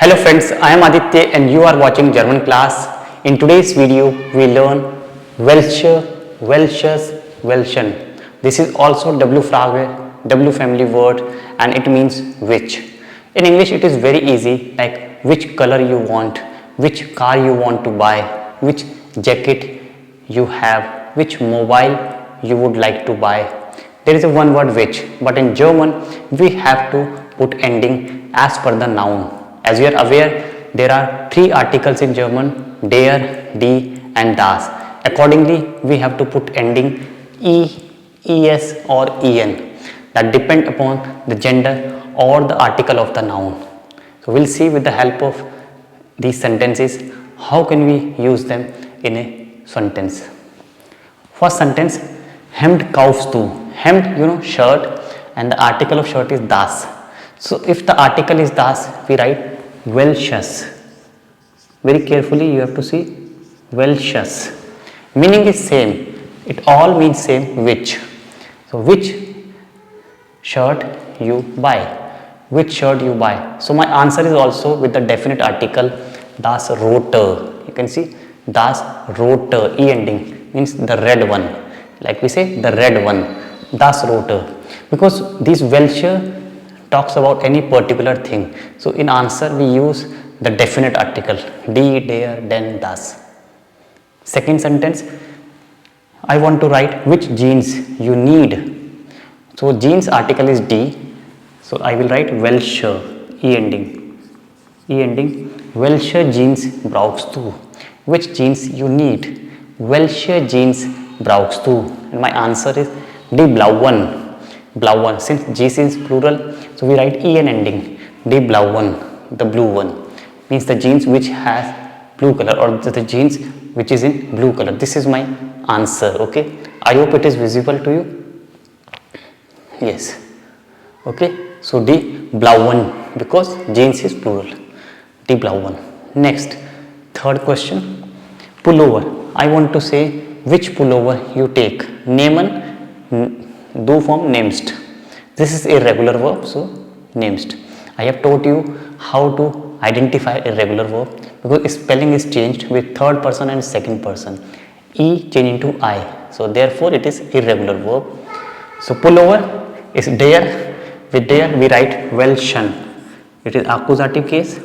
Hello friends, I am Aditya and you are watching German class. In today's video, we learn Welche, Welches, Welchen. This is also W Frage, W family word and it means which. In English it is very easy, like which color you want, which car you want to buy, which jacket you have, which mobile you would like to buy. There is a one word which, but in German we have to put ending as per the noun. As you are aware, there are three articles in German, der, die and das. Accordingly, we have to put ending e, es or en that depend upon the gender or the article of the noun. So, we will see with the help of these sentences how can we use them in a sentence. First sentence, Hemd kaufst du. Hemd, shirt, and the article of shirt is das. So, if the article is das, we write Welches. Very carefully you have to see Welches. Meaning is same. It all means same which. So, which shirt you buy? Which shirt you buy? So, my answer is also with the definite article das rote. You can see das rote, e ending means the red one. Like we say the red one, das rote. Because these Welche talks about any particular thing. So, in answer we use the definite article die, der, den, das. Second sentence, I want to write which jeans you need. So, jeans article is die. So, I will write Welche, e ending. E ending, Welche jeans brauchst du? Which jeans you need? Welche jeans brauchst du? And my answer is die blauen. Blauen, since jeans is plural, so we write en ending, die blauen, the blue one, means the jeans which has blue color or the jeans which is in blue color. This is my answer, okay. I hope it is visible to you. Yes, okay. So die blauen, because jeans is plural, die blauen. Next, third question, pullover. I want to say which pullover you take. Nehmen, do form namest. This is irregular verb, so namest. I have taught you how to identify irregular verb because spelling is changed with third person and second person. E change into I. So therefore it is irregular verb. So pullover is der. With der we write Welchen. It is accusative case.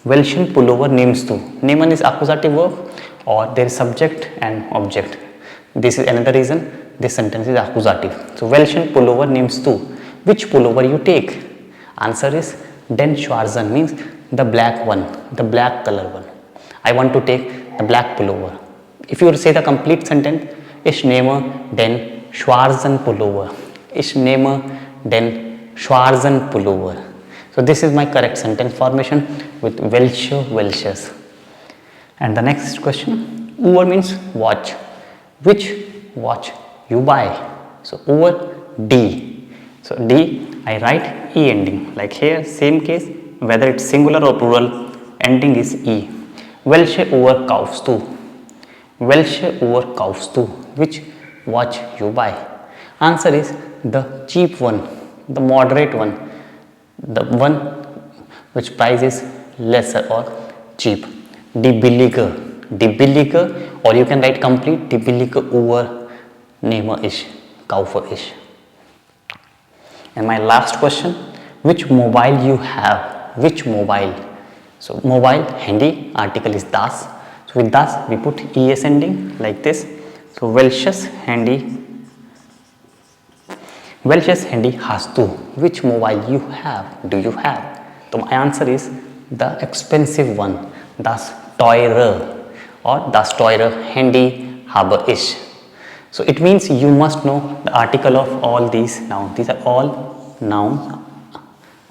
Welchen pullover nimmst du. Nehmen is accusative verb or there is subject and object. This is another reason this sentence is accusative. So, Welchen pullover nimmst du? Which pullover you take? Answer is den schwarzen, means the black one, the black color one. I want to take the black pullover. If you say the complete sentence, ich nehme den schwarzen pullover. Ich nehme den schwarzen pullover. So, this is my correct sentence formation with Welche, Welches. And the next question, Uhr means watch. Which watch you buy? So, over D. So, D I write E ending, like here same case whether it's singular or plural ending is E. Welche Uhr kaufst du? Welche Uhr kaufst du? Which watch you buy? Answer is the cheap one, the moderate one, the one which price is lesser or cheap. Die billige, die billige, or you can write complete die billige Uhr nehme ich, kaufe ich. And my last question, which mobile you have? Which mobile? So mobile, handy, article is das. So with das we put es ending like this. So welches handy, welches handy hast du? Which mobile you have? Do you have? So my answer is the expensive one, das teure or das teure Handy habe ich. So it means you must know the article of all these nouns. These are all nouns.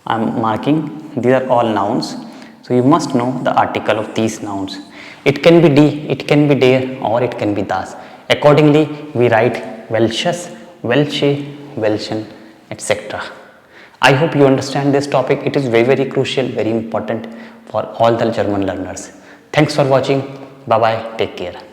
I am marking. These are all nouns. So you must know the article of these nouns. It can be die, it can be der, or it can be das. Accordingly, we write Welches, Welche, Welchen, etc. I hope you understand this topic. It is very crucial, very important for all the German learners. Thanks for watching. Bye bye. Take care.